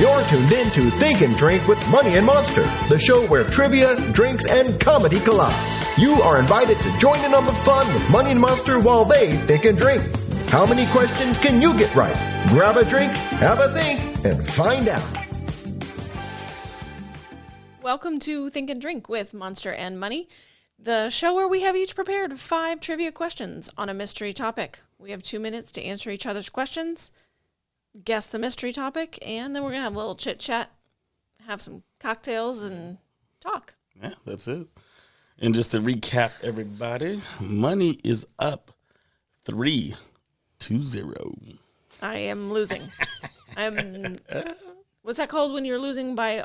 You're tuned in to Think and Drink with Money and Monster, the show where trivia, drinks, and comedy collide. You are invited to join in on the fun with Money and Monster while they think and drink. How many questions can you get right? Grab a drink, have a think, and find out. Welcome to Think and Drink with Monster and Money, the show where we have each prepared 5 trivia questions on a mystery topic. We have 2 minutes to answer each other's questions, guess the mystery topic, and then we're going to have a little chit-chat, have some cocktails, and talk. Yeah, that's it. And just to recap, everybody, Money is up 3-0. I am losing. What's that called when you're losing by,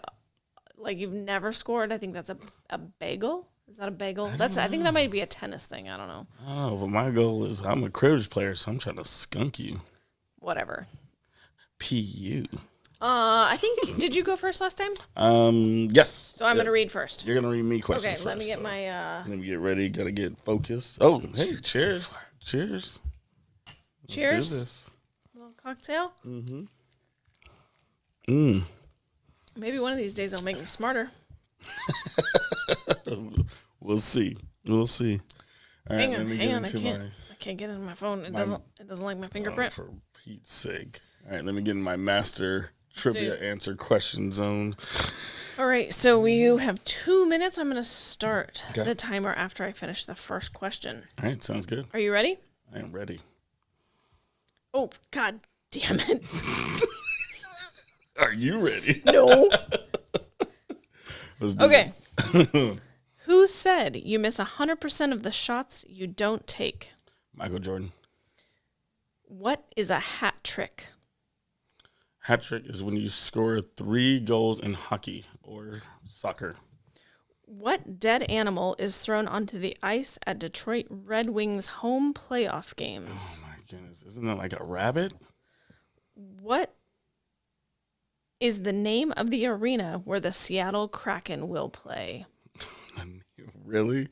like, you've never scored? I think that's a bagel. Is that a bagel? I think that might be a tennis thing. I don't know. I don't know, but my goal is I'm a cribbage player, so I'm trying to skunk you. Whatever. P.U. I think, did you go first last time? Yes. So I'm going to read first. You're going to read me questions Okay, first. let me get my... Let me get ready. Got to get focused. Oh, hey, cheers. Cheers. Cheers. Let's do this. A little cocktail. Mm-hmm. Maybe one of these days it'll make me smarter. We'll see. All right, Hang on. I can't get into my phone. It doesn't like my fingerprint. For Pete's sake. All right, let me get in my master trivia answer question zone. All right, so you have 2 minutes. I'm going to start the timer after I finish the first question. All right, sounds good. Are you ready? I am ready. Oh, God damn it. Are you ready? No. Let's do this. Okay. Who said you miss 100% of the shots you don't take? Michael Jordan. What is a hat trick? Hat trick is when you score 3 goals in hockey or soccer. What dead animal is thrown onto the ice at Detroit Red Wings home playoff games? Oh, my goodness. Isn't that like a rabbit? What is the name of the arena where the Seattle Kraken will play? Really?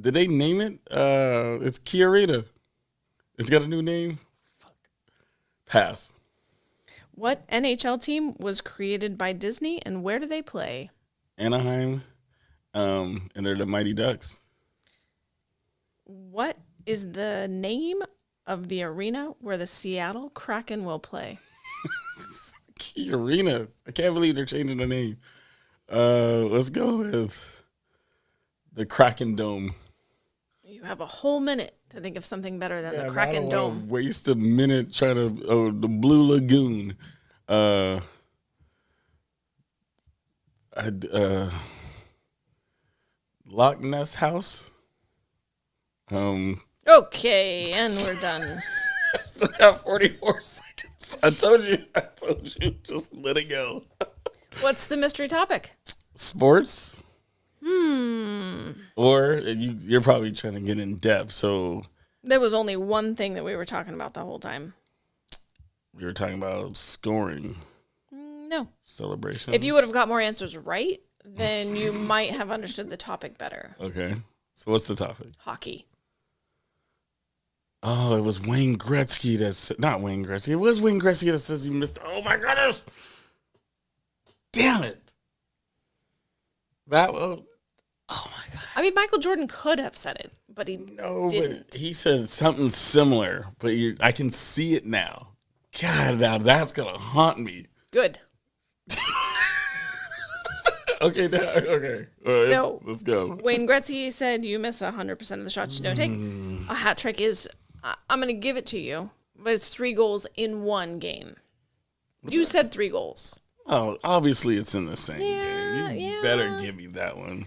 Did they name it? It's Key Arena. It's got a new name? Fuck. Pass. What NHL team was created by Disney and where do they play? Anaheim. And they're the Mighty Ducks. What is the name of the arena where the Seattle Kraken will play? Key Arena. I can't believe they're changing the name. Let's go with the Kraken Dome. You have a whole minute to think of something better than the Kraken Dome. Waste a minute trying to. The Blue Lagoon. Loch Ness House. Okay, and we're done. I still got 44 seconds. I told you. Just let it go. What's the mystery topic? Sports. Or you're probably trying to get in depth, so... There was only one thing that we were talking about the whole time. We were talking about scoring. No. Celebration. If you would have got more answers right, then you might have understood the topic better. Okay. So what's the topic? Hockey. Oh, it was Wayne Gretzky that said... Not Wayne Gretzky. It was Wayne Gretzky that says you missed... Oh, my goodness! Damn it! That was... Oh, my God. I mean, Michael Jordan could have said it, but he didn't. But he said something similar, but I can see it now. God, now that's going to haunt me. Good. Okay. So let's go. Wayne Gretzky said you miss 100% of the shots you don't take. A hat trick is, I'm going to give it to you, but it's 3 goals in one game. You said 3 goals. Oh, obviously it's in the same game. You better give me that one.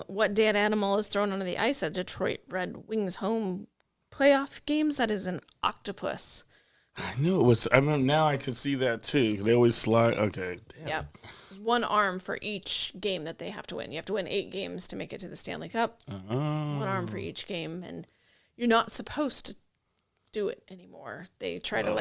What dead animal is thrown onto the ice at Detroit Red Wings home playoff games? That is an octopus. I knew it was. I mean, now I can see that too. They always slide. Okay. Damn. Yeah. There's 1 arm for each game that they have to win. You have to win 8 games to make it to the Stanley Cup. 1 arm for each game, and you're not supposed to do it anymore. They try to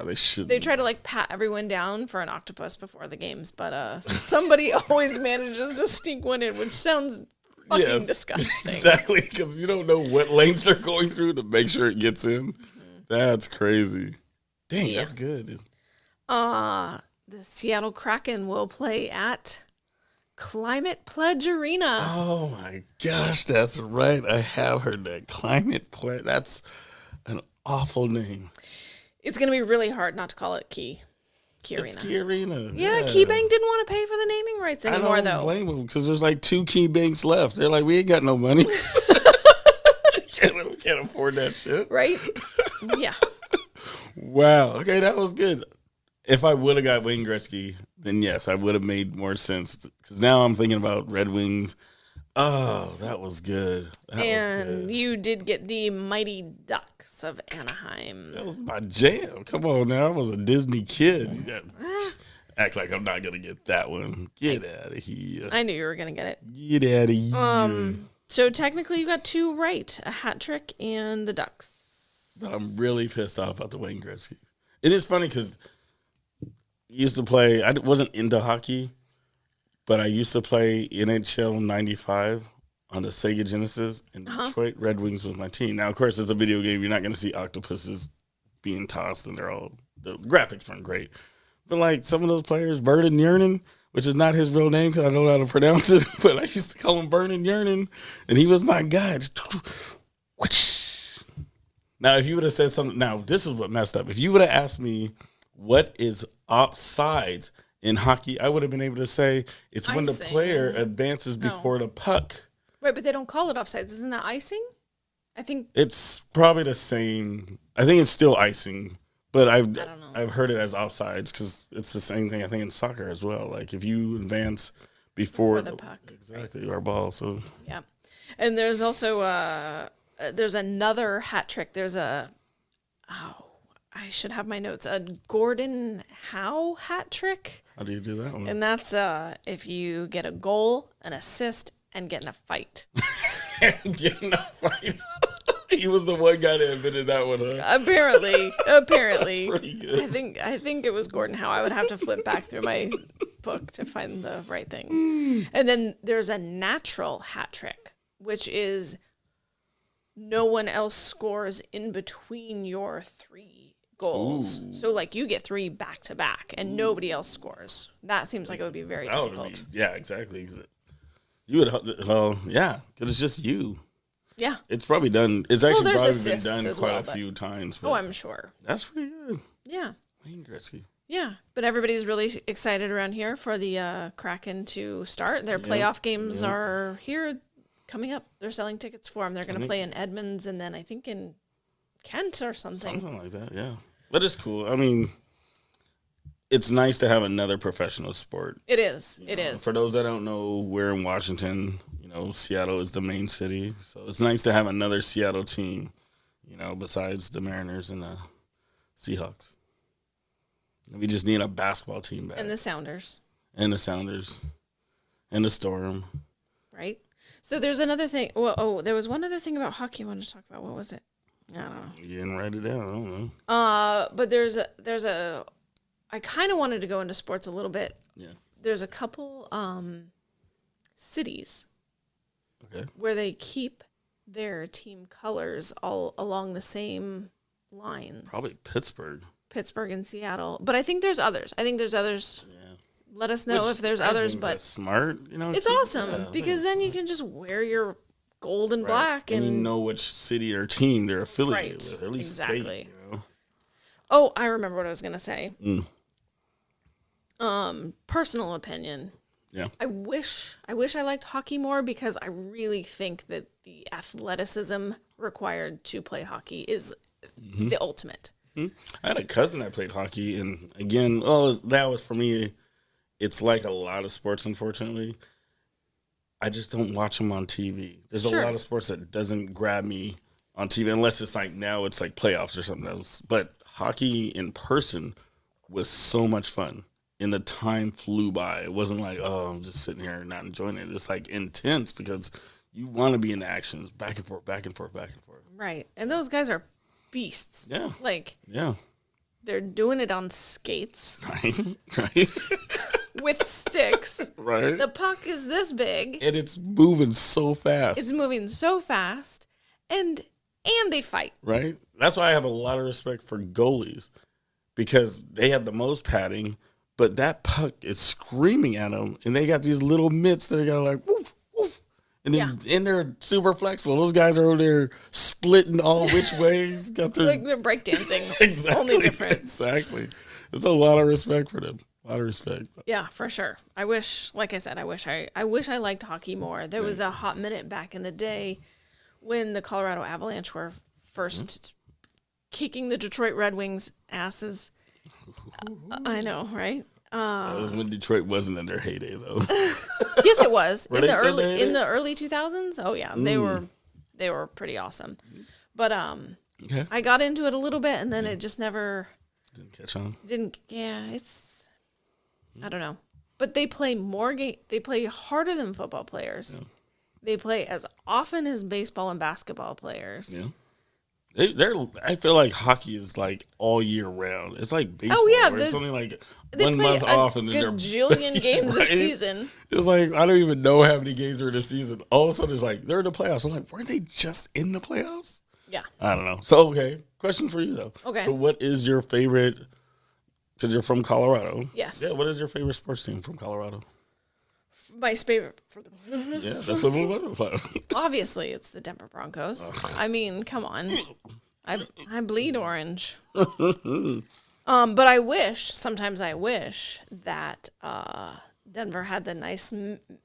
they should. They try to pat everyone down for an octopus before the games, but somebody always manages to sneak one in, which sounds fucking disgusting. Exactly, because you don't know what lengths they're going through to make sure it gets in. That's crazy. Dang, that's good. the Seattle Kraken will play at Climate Pledge Arena. Oh my gosh, that's right. I have heard that. Climate Pledge. That's an awful name. It's going to be really hard not to call it Key Arena. It's Key Arena. Yeah, Key Bank didn't want to pay for the naming rights anymore, I don't though. blame them because there's like 2 key banks left. They're like, we ain't got no money. We can't afford that shit. Right? Yeah. Wow. Okay, that was good. If I would have got Wayne Gretzky, then yes, I would have made more sense. Because now I'm thinking about Red Wings. Oh, that was good. And you did get the Mighty Ducks of Anaheim. That was my jam. Come on now. I was a Disney kid. You got act like I'm not going to get that one. Get out of here. I knew you were going to get it. Get out of here. So technically you got 2 right. A hat trick and the Ducks. But I'm really pissed off about the Wayne Gretzky. It is funny because used to play, I wasn't into hockey, but I used to play NHL 95 on the Sega Genesis, and Detroit Red Wings was my team. Now, of course, it's a video game. You're not going to see octopuses being tossed, and the graphics weren't great. But, like, some of those players, Burden Yernin, which is not his real name because I don't know how to pronounce it, but I used to call him Burden Yernin, and he was my guy. Now, if you would have said something, now, this is what messed up. If you would have asked me what is offsides in hockey, I would have been able to say it's when the player advances before the puck. Right, but they don't call it offsides. Isn't that icing? I think it's probably the same. I think it's still icing, but I don't know. I've heard it as offsides because it's the same thing I think in soccer as well. Like if you advance before the puck, exactly, right. Or ball. So yeah, and there's also there's another hat trick. There's I should have my notes. A Gordon Howe hat trick. How do you do that one? And that's if you get a goal, an assist, and get in a fight. Get in a fight. He was the one guy that invented that one, huh? Apparently. That's pretty good. I think it was Gordon Howe. I would have to flip back through my book to find the right thing. And then there's a natural hat trick, which is no one else scores in between your 3 goals. Ooh. So, like, you get 3 back to back, and nobody else scores. That seems like it would be very difficult. Yeah, exactly. You would, well, yeah, because it's just you. Yeah. It's probably done. It's actually probably been done quite a but few times. Oh, I'm sure. That's pretty good. Yeah. Wayne Gretzky. Yeah, but everybody's really excited around here for the Kraken to start. Their playoff games are here coming up. They're selling tickets for them. They're going to play in Edmonds and then I think in Kent or something. Something like that, yeah. But it's cool. I mean, it's nice to have another professional sport. It is. It is. For those that don't know, we're in Washington. Seattle is the main city. So it's nice to have another Seattle team, besides the Mariners and the Seahawks. We just need a basketball team back. And the Sounders. And the Sounders. And the Storm. Right. So there's another thing. Well, there was one other thing about hockey I wanted to talk about. What was it? I don't know. You didn't write it down. I don't know. But there's a I kind of wanted to go into sports a little bit. Yeah. There's a couple cities okay. where they keep their team colors all along the same lines. Probably Pittsburgh and Seattle. But I think there's others. Yeah. Let us know if there's others. But that's smart. It's awesome because then you can just wear your gold and black. And you know which city or team they're affiliated with. At least exactly. state. Oh, I remember what I was going to say. Personal opinion. Yeah. I wish I liked hockey more because I really think that the athleticism required to play hockey is the ultimate. I had a cousin that played hockey, and again, that was for me. It's like a lot of sports, unfortunately. I just don't watch them on TV. There's a lot of sports that doesn't grab me on TV unless it's like now it's like playoffs or something else. But hockey in person was so much fun. And the time flew by. It wasn't like, I'm just sitting here and not enjoying it. It's like intense because you want to be in the actions, back and forth, back and forth, back and forth. Right. And those guys are beasts. Yeah. Yeah. They're doing it on skates. Right. With sticks. Right. The puck is this big. And it's moving so fast. And they fight. Right. That's why I have a lot of respect for goalies because they have the most padding, but that puck is screaming at them, and they got these little mitts that are got like woof woof, and then and they're super flexible. Those guys are over there splitting all which ways. Got their like they're breakdancing. exactly, Only different. Exactly. There's a lot of respect for them. A lot of respect. Yeah, for sure. I wish, like I said, I wish I liked hockey more. There was a hot minute back in the day when the Colorado Avalanche were first kicking the Detroit Red Wings' asses. I know, right? That was when Detroit wasn't in their heyday, though. Yes, it was Were in they the still there? in the early 2000s. Oh yeah, they were pretty awesome. But Okay. I got into it a little bit, and then it just never Didn't catch on. it's I don't know. But they play they play harder than football players. Yeah. They play as often as baseball and basketball players. Yeah. I feel like hockey is like all year round. It's like baseball. Oh, yeah, where it's only like They 1 play month off, and then they're gajillion games a right? season. It's like I don't even know how many games are in the season. All of a sudden, it's like they're in the playoffs. I'm like, weren't they just in the playoffs? Yeah. I don't know. So okay, question for you though. Okay. So what is your favorite? Because you're from Colorado. Yes. Yeah. What is your favorite sports team from Colorado? My favorite. Yeah, that's what Obviously, it's the Denver Broncos. I mean, come on. I bleed orange. But I wish that Denver had the nice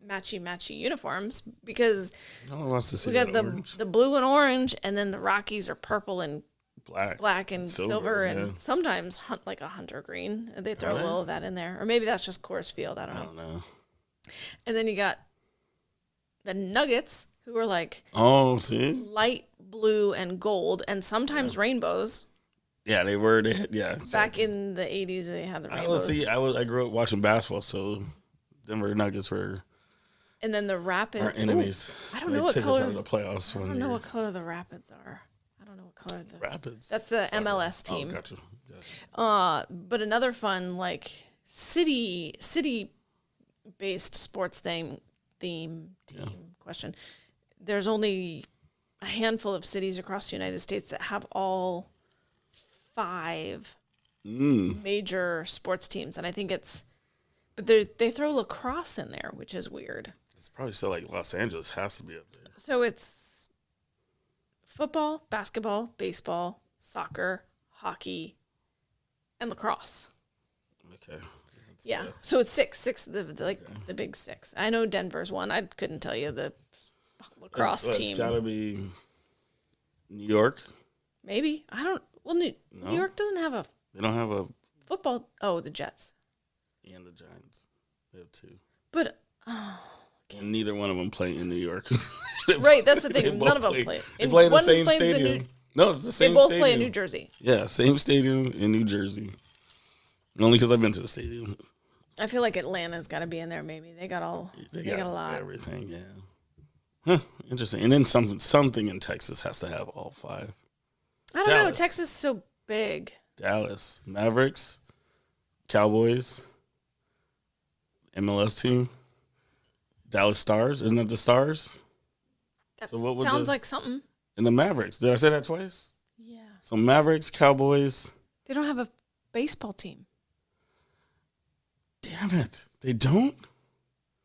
matchy uniforms, because No one wants to see we got orange. the blue and orange, and then the Rockies are purple and black and silver, silver, and sometimes like a hunter green. They throw a little of that in there, or maybe that's just Coors Field. I don't know. And then you got the Nuggets, who are like light blue and gold, and sometimes rainbows. Yeah, they were. Exactly. Back in the 80s, they had the rainbows. I grew up watching basketball, so Denver Nuggets were And then the Rapids. our enemies. I don't They know what took us color. out of the playoffs. I don't know what color the Rapids are. I don't know what color the Rapids. That's the MLS team. Oh, gotcha. But another fun city based sports theme question. There's only a handful of cities across the United States that have all 5 major sports teams, and I think but they throw lacrosse in there, which is weird. It's probably still like Los Angeles has to be up there. So it's football, basketball, baseball, soccer, hockey, and lacrosse. Okay. Yeah. So it's six, the big 6. I know Denver's one. I couldn't tell you the lacrosse team. It's got to be New York. Maybe. I don't. Well, New York doesn't have a They don't have a football. Oh, the Jets. and the Giants. They have 2. But And neither one of them play in New York. right, that's the They thing. both None of them play. play. They play in the One same plays in stadium. No, it's the same They both stadium. play in New Jersey. Yeah, same stadium in New Jersey. Only because I've been to the stadium. I feel like Atlanta's got to be in there. Maybe they got a lot. Everything, yeah. Huh, interesting. And then something in Texas has to have all 5. I don't know. Dallas. Texas is so big. Dallas Mavericks, Cowboys, MLS team, Dallas Stars. Isn't that the Stars? That So what would sounds like something. And the Mavericks. Did I say that twice? Yeah. So Mavericks, Cowboys. They don't have a baseball team. Damn it. They don't?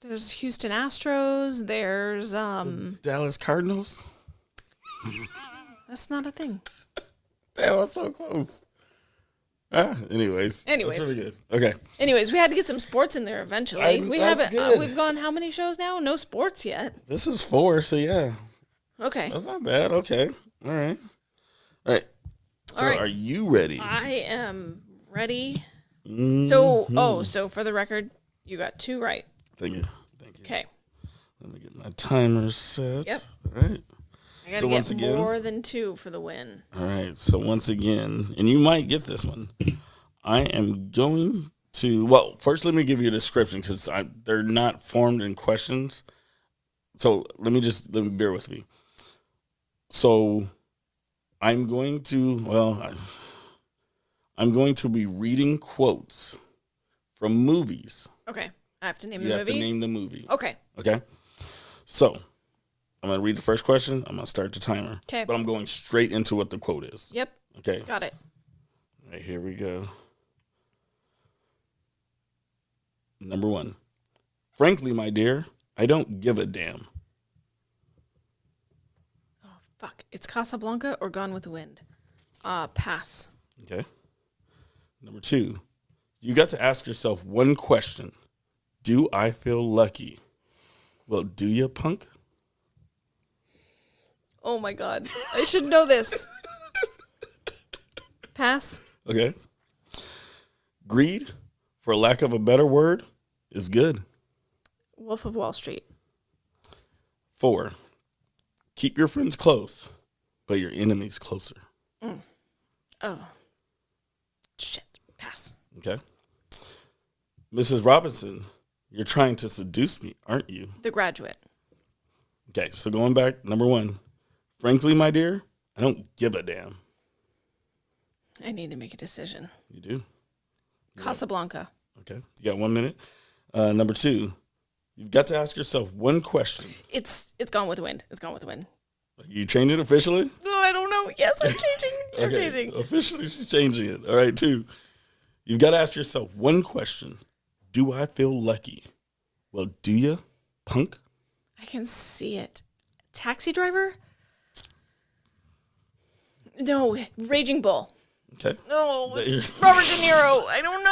There's Houston Astros. There's Dallas Cardinals? That's not a thing. Damn, that's so close. Anyways. That's really good. Okay. Anyways, we had to get some sports in there eventually. That's good. We've gone how many shows now? No sports yet. This is 4, so yeah. Okay. That's not bad. Okay. All right. So right. Are you ready? I am ready. Mm-hmm. So for the record, you got 2 right. Thank you. Okay. Let me get my timer set. Yep. All right. I got to get more than 2 for the win. All right. So once again, and you might get this one, I am going to, well, first let me give you a description because they're not formed in questions. So let me bear with me. So I'm going to be reading quotes from movies. Okay. I have to name You the have movie? to name the movie. Okay. Okay? So I'm going to read the first question. I'm going to start the timer. Okay. But I'm going straight into what the quote is. Yep. Okay. Got it. All right, here we go. Number 1. Frankly, my dear, I don't give a damn. Oh, fuck. It's Casablanca or Gone with the Wind? Pass. Okay. Number 2. You got to ask yourself one question. Do I feel lucky? Well, do you, punk? Oh, my God. I should know this. Pass. Okay. Greed, for lack of a better word, is good. Wolf of Wall Street. 4. Keep your friends close, but your enemies closer. Oh. Shit. Pass. Okay. Mrs. Robinson, you're trying to seduce me, aren't you? The Graduate. Okay, so going back, number 1. Frankly, my dear, I don't give a damn. I need to make a decision. You do? Casablanca. Okay, you got 1 minute. Number 2, you've got to ask yourself one question. It's Gone with the Wind. It's Gone with the Wind. You change it officially? Oh, I don't know. Yes, I'm changing. I'm changing. Officially, she's changing it. All right, 2. You've got to ask yourself one question. Do I feel lucky? Well, do you, punk? I can see it. Taxi Driver? No, Raging Bull. Okay. No, it's Robert De Niro. I don't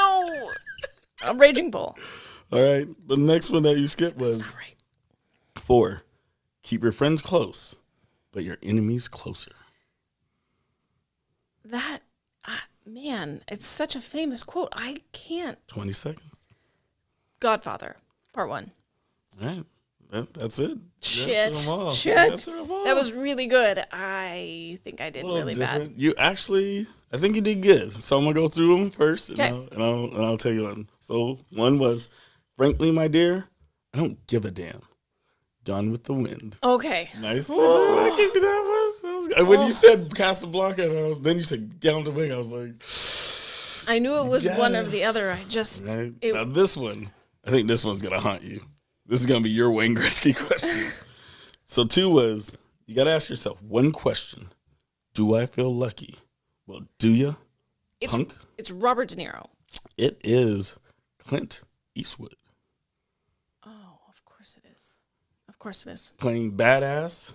know. Raging Bull. All right. The next one that you skipped was That's not right. 4. Keep your friends close, but your enemies closer. That, man, it's such a famous quote. I can't. 20 seconds. Godfather, Part 1. All right. That's it. Shit. That was really good. I think I did really bad. You actually, I think you did good. So I'm gonna go through them first, and I'll tell you one. So 1 was, frankly, my dear, I don't give a damn. Gone with the Wind. Okay. Nice. I gave you that one. And when you said Casablanca, then you said Gone with the Wind, I was like, I knew it was one or the other. I just right? Now this one, I think this one's gonna haunt you. This is going to be your Wayne Gretzky question. So 2 was, you got to ask yourself one question. Do I feel lucky? Well, do you, punk? It's Robert De Niro. It is Clint Eastwood. Oh, of course it is. Of course it is. Playing badass,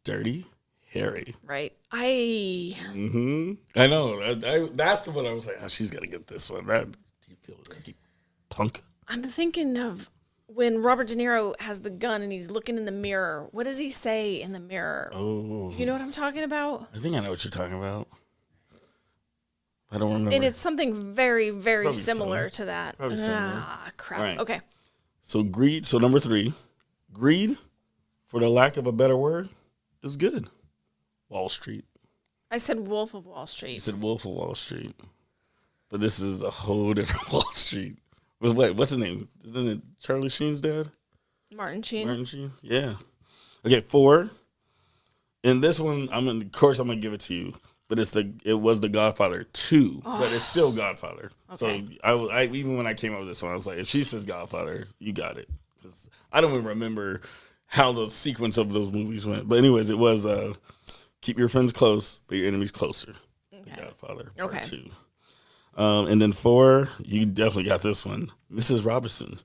Dirty Harry. Right. I know. That's the one I was like, oh, she's got to get this one. Do you feel lucky, punk? I'm thinking of when Robert De Niro has the gun and he's looking in the mirror. What does he say in the mirror? Oh. You know what I'm talking about? I think I know what you're talking about. I don't remember. And it's something very, very Probably similar to that. Probably similar. Ah, crap. Right. Okay. So greed. So number 3, greed, for the lack of a better word, is good. Wall Street. I said Wolf of Wall Street. You said Wolf of Wall Street. But this is a whole different Wall Street. What's his name? Isn't it Charlie Sheen's dad? Martin Sheen. Martin Sheen? Yeah. Okay, 4. And this one, of course I'm gonna give it to you. But it was the Godfather 2, but it's still Godfather. Okay. So I even when I came up with this one, I was like, if she says Godfather, you got it. 'Cause I don't even remember how the sequence of those movies went. But anyways, it was keep your friends close, but your enemies closer. Okay. The Godfather Part 2. And then 4, you definitely got this one. Mrs. Robinson,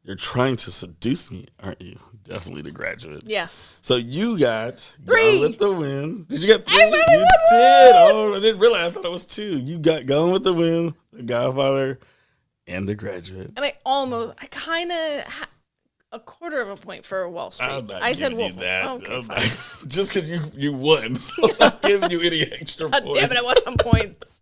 you're trying to seduce me, aren't you? Definitely The Graduate. Yes. So you got 3. Gone with the Wind. Did you get 3? You did. Oh, I didn't realize. I thought it was 2. You got Gone with the Wind, The Godfather, and The Graduate. And I kind of a quarter of a point for Wall Street. I said Wolf. That. Okay, fine. Just because you won, so I'm not giving you any extra God points. damn it, it wasn't points.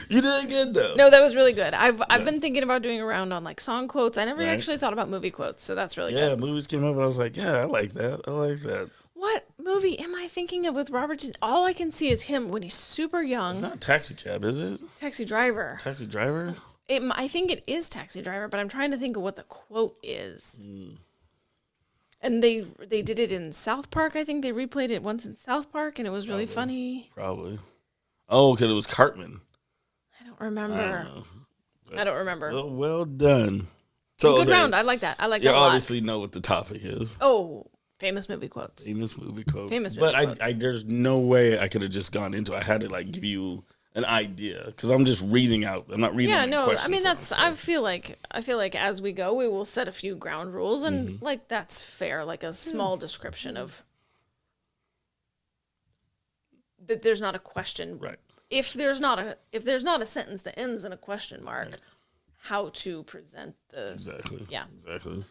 You did good though. No, that was really good. I've been thinking about doing a round on like song quotes. I never actually thought about movie quotes, so that's really good. Yeah, movies came up and I was like, yeah, I like that. What movie am I thinking of with Robert? All I can see is him when he's super young. It's not Taxi Cab, is it? Taxi Driver. Taxi Driver? I think it is Taxi Driver, but I'm trying to think of what the quote is. And they did it in South Park. I think they replayed it once in South Park, and it was really funny. Probably. Oh, because it was Cartman. I don't remember. I don't remember. Well done. So good round. I like that. I like that a lot. You obviously know what the topic is. Oh, famous movie quotes. Famous movie quotes. Famous movie quotes. But there's no way I could have just gone into it. I had to like give you an idea because I'm just reading out. I'm not reading. Yeah, no. I mean, that's. I feel like as we go, we will set a few ground rules, and like that's fair. Like a small description of that. There's not a question. Right. If there's not a sentence that ends in a question mark, how to present the Yeah. Exactly.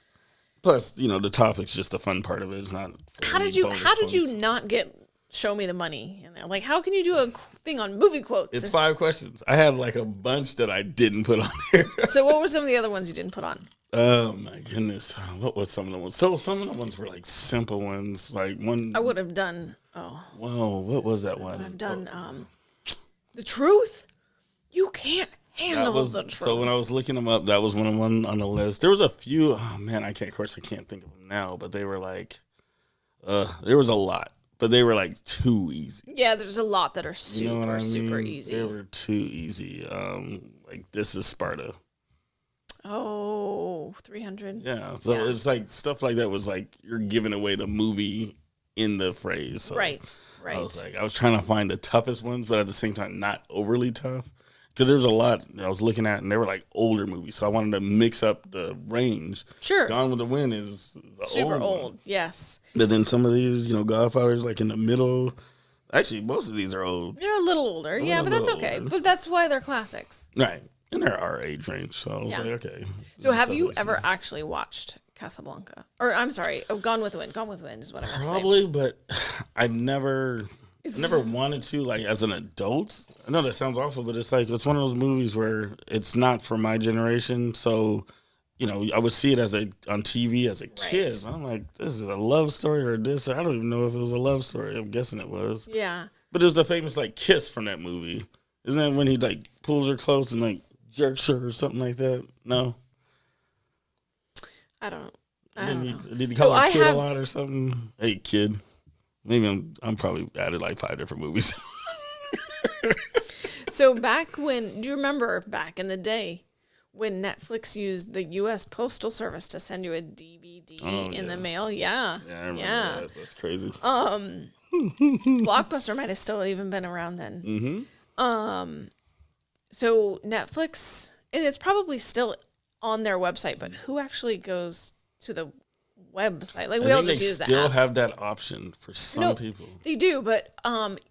Plus, the topic's just the fun part of it. It's not. How did you not get show me the money? Like, how can you do a thing on movie quotes? It's 5 questions. I had like a bunch that I didn't put on here. So what were some of the other ones you didn't put on? Oh my goodness. What was some of the ones? So some of the ones were like simple ones. Like one. I would have done. Whoa, what was that one? I've done the truth. You can't handle the truth. So when I was looking them up, that was one on the list. There was a few. Oh man, I can't think of them now. But they were like, there was a lot. But they were like too easy. Yeah, there's a lot that are super, super easy. They were too easy. Like This Is Sparta. Oh, 300. Yeah, so it's like stuff like that was like you're giving away the movie in the phrase. So right. I was trying to find the toughest ones, but at the same time not overly tough. Because there's a lot that I was looking at, and they were like older movies, so I wanted to mix up the range. Sure. Gone with the Wind is super old. Yes. But then some of these, Godfather's like in the middle. Actually, most of these are old. They're a little older, but that's okay. Older. But that's why they're classics. Right. And they're our age range, so I was like, okay. So have you ever actually watched Casablanca? Or I'm sorry, Gone with the Wind. Gone with the Wind is what I meant to say. Probably, but I never wanted to, like, as an adult. I know that sounds awful, but it's like, it's one of those movies where it's not for my generation. So, I would see it on TV as a kid. I'm like, this is a love story or this. I don't even know if it was a love story. I'm guessing it was. Yeah. But there's the famous, like, kiss from that movie. Isn't that when he, like, pulls her close and, like, jerks her or something like that? No? I don't know. Did he call her kid a lot or something? Hey, kid. Maybe I'm probably added like 5 different movies. So do you remember back in the day when Netflix used the U.S. Postal Service to send you a DVD in the mail? Yeah. Yeah, I remember that. That's crazy. Blockbuster might have still even been around then. Mm-hmm. So Netflix, and it's probably still on their website, but who actually goes to the website? Like, we all just use that. They still have that option for some people. They do, but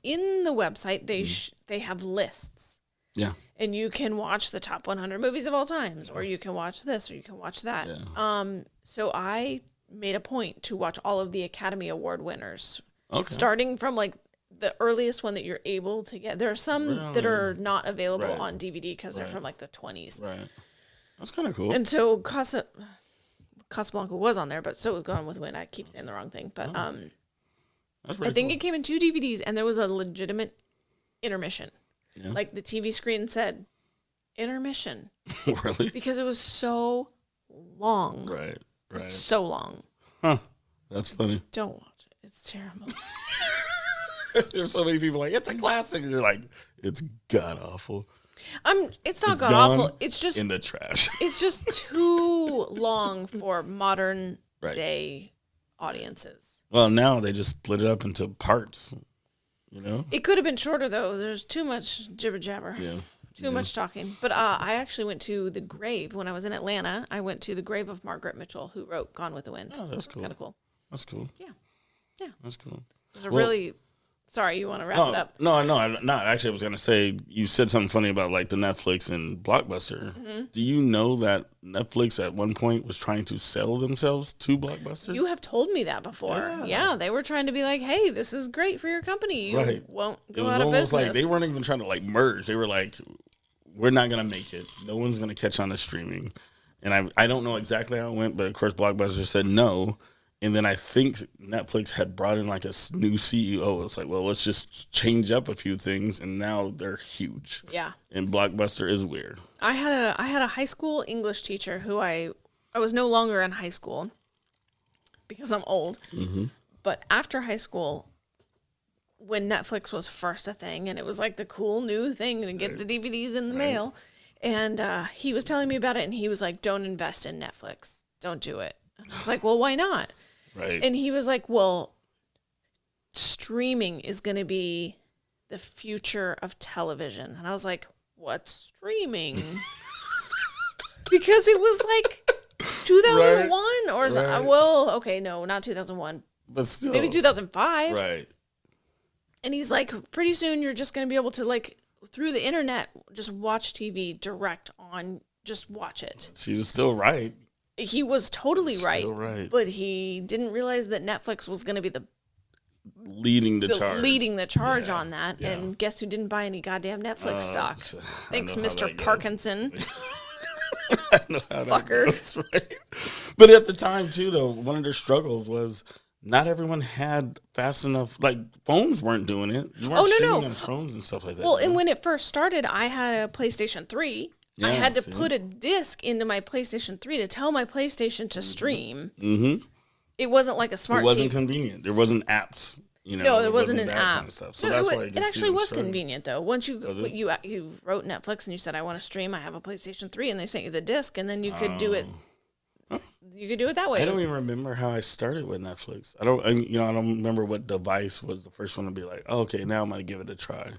in the website they have lists. Yeah. And you can watch the top 100 movies of all times, or you can watch this, or you can watch that. Yeah. So I made a point to watch all of the Academy Award winners, starting from like the earliest one that you're able to get. There are some that are not available on DVD because they're from like the 20s. Right. That's kind of cool. And so Casablanca was on there, but so was Gone with the Wind. I keep saying the wrong thing, but I think it came in 2 DVDs, and there was a legitimate intermission. Yeah. Like the TV screen said, intermission. Really? Because it was so long. Right. So long. Huh. That's funny. Don't watch it. It's terrible. There's so many people like, it's a classic. And you're like, it's god awful. It's not god awful. It's just in the trash. It's just too long for modern day audiences. Well, now they just split it up into parts. It could have been shorter though. There's too much jibber jabber. Yeah. Too much talking. But I actually went to the grave when I was in Atlanta. I went to the grave of Margaret Mitchell, who wrote Gone with the Wind. Oh, that's cool. Kind of cool. That's cool. Yeah. That's cool. There's a really. Sorry, you want to wrap it up? No. Actually, I was going to say, you said something funny about like the Netflix and Blockbuster. Mm-hmm. Do you know that Netflix at one point was trying to sell themselves to Blockbuster? You have told me that before. Yeah, they were trying to be like, hey, this is great for your company. You won't go out of business. It was almost like they weren't even trying to like merge. They were like, we're not going to make it. No one's going to catch on to streaming. And I don't know exactly how it went, but of course Blockbuster said no. And then I think Netflix had brought in like a new CEO. It's like, well, let's just change up a few things, and now they're huge. Yeah. And Blockbuster is weird. I had a high school English teacher who I was no longer in high school because I'm old. Mm-hmm. But after high school, when Netflix was first a thing, and it was like the cool new thing to get the DVDs in the mail, and he was telling me about it, and he was like, "Don't invest in Netflix. Don't do it." And I was like, "Well, why not?" Right. And he was like, well, streaming is going to be the future of television. And I was like, what's streaming? Because it was like 2001 or something. Well, okay, no, not 2001. But still. Maybe 2005. Right. And he's like, pretty soon you're just going to be able to, like, through the internet, just watch TV direct on, just watch it. She was still right. He was totally right. Still right. But he didn't realize that Netflix was going to be leading the charge on that. Yeah. And guess who didn't buy any goddamn Netflix stock? Thanks, Mr. Parkinson. I know how Fucker. That goes, right? But at the time, too, though, one of their struggles was not everyone had fast enough, like, phones weren't doing it. You weren't streaming on phones and stuff like that. Well, and when it first started, I had a PlayStation 3. Yeah, I had to put a disc into my PlayStation 3 to tell my PlayStation to stream. Mm-hmm. It wasn't like a smart TV. It wasn't convenient. There wasn't apps. No, there wasn't an app. Kind of stuff. So that's why it actually was convenient, though. Once you wrote Netflix and you said, I want to stream, I have a PlayStation 3, and they sent you the disc, and then you could do it. You could do it that way. I don't even remember how I started with Netflix. I don't remember what device was the first one to be like, oh, okay, now I'm going to give it a try.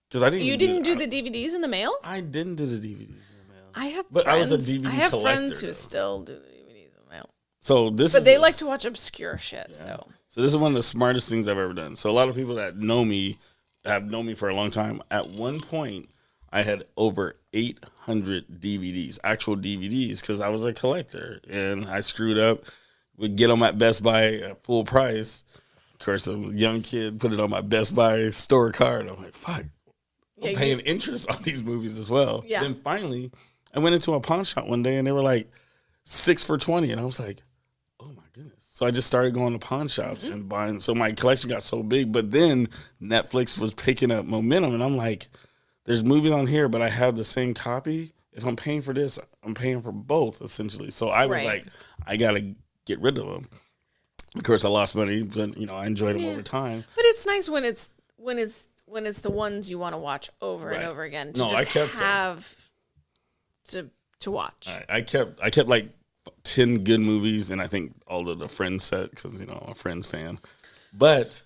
Because I didn't. You didn't do the DVDs in the mail? I didn't do the DVDs in the mail. I was a DVD collector. I have friends who still do the DVDs in the mail. But they like to watch obscure shit, yeah. So this is one of the smartest things I've ever done. So a lot of people that know me have known me for a long time. At one point, I had over 800 DVDs, actual DVDs, because I was a collector. And I screwed up. Would get them at Best Buy at full price. Of course, I'm a young kid, put it on my Best Buy store card. I'm like, fuck. I'm paying interest on these movies as well. Yeah. Then finally, I went into a pawn shop one day, and they were like 6 for $20. And I was like, oh, my goodness. So I just started going to pawn shops and buying. So my collection got so big. But then Netflix was picking up momentum. And I'm like, there's movies on here, but I have the same copy. If I'm paying for this, I'm paying for both, essentially. So I was like, I got to get rid of them. Of course, I lost money, but, I enjoyed them over time. But it's nice when it's the ones you want to watch over and over again. I kept have to watch. I kept like 10 good movies, and I think all of the Friends set because I'm a Friends fan. But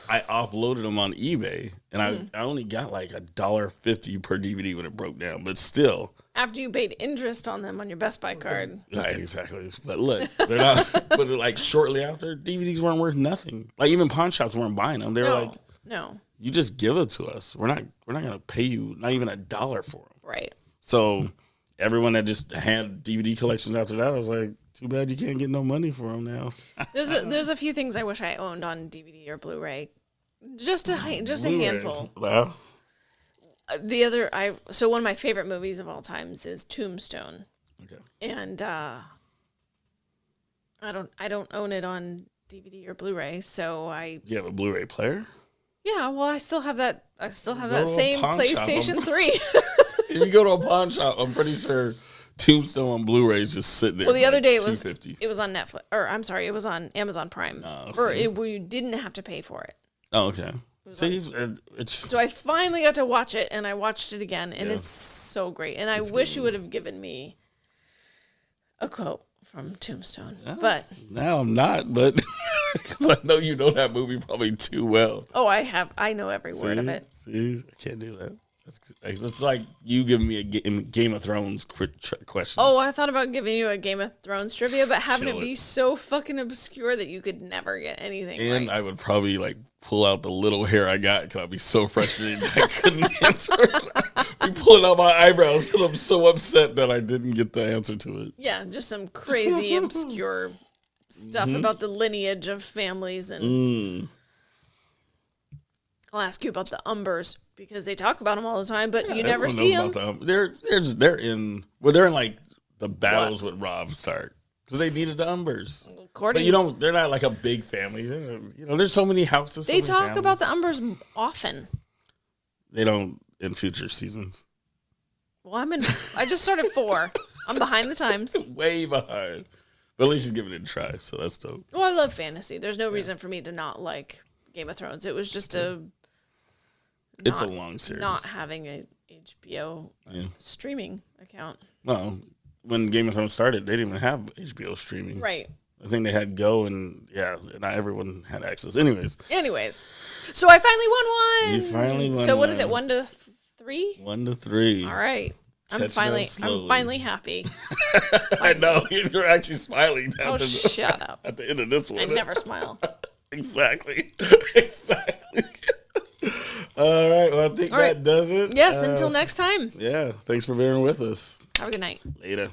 I offloaded them on eBay, and I only got like $1.50 per DVD when it broke down. But still, after you paid interest on them on your Best Buy card, right? Exactly. But look, they're not. But like shortly after, DVDs weren't worth nothing. Like even pawn shops weren't buying them. They were like, no. You just give it to us. We're not going to pay you not even $1 for them. Right. So everyone that just had DVD collections after that, I was like, too bad you can't get no money for them now. There's a few things I wish I owned on DVD or Blu-ray. Just a handful. Wow. So one of my favorite movies of all times is Tombstone. Okay. And I don't own it on DVD or Blu-ray, so You have a Blu-ray player? Yeah, well, I still have that. Same PlayStation 3. If you go to a pawn shop, I'm pretty sure Tombstone on Blu-ray is just sitting there. Well, the other day it was on Netflix, or I'm sorry, it was on Amazon Prime. You didn't have to pay for it. Oh, okay. So I finally got to watch it, and I watched it again, and it's so great. And I wish you would have given me a quote from Tombstone, but now I'm not. But because I know you know that movie probably too well. Oh, I have. I know every word of it. See, I can't do that. It's like you giving me a Game of Thrones question. Oh, I thought about giving you a Game of Thrones trivia, but having it be so fucking obscure that you could never get anything and right. I would probably like pull out the little hair I got because I'd be so frustrated I couldn't answer it. I'd be pulling out my eyebrows because I'm so upset that I didn't get the answer to it. Yeah, just some crazy obscure stuff about the lineage of families and... I'll ask you about the Umbers because they talk about them all the time, but you never see them. They're in like the battles with Robb Stark because they needed the Umbers. But they're not like a big family. There's so many houses. They talk about the Umbers often. They don't in future seasons. Well, I just started 4. I'm behind the times. Way behind. But at least she's giving it a try, so that's dope. Well, I love fantasy. There's no reason for me to not like Game of Thrones. It was just it's a long series. Not having a HBO streaming account. Well, when Game of Thrones started, they didn't even have HBO streaming. Right. I think they had Go, and not everyone had access. Anyways, so I finally won one. You finally won. So what is it? 1-3? 1-3. All right. I'm finally happy. I know you're actually smiling. Oh, shut up! At the end of this one, I never smile. Exactly. All right. Well, I think that does it. Yes. Until next time. Yeah. Thanks for bearing with us. Have a good night. Later.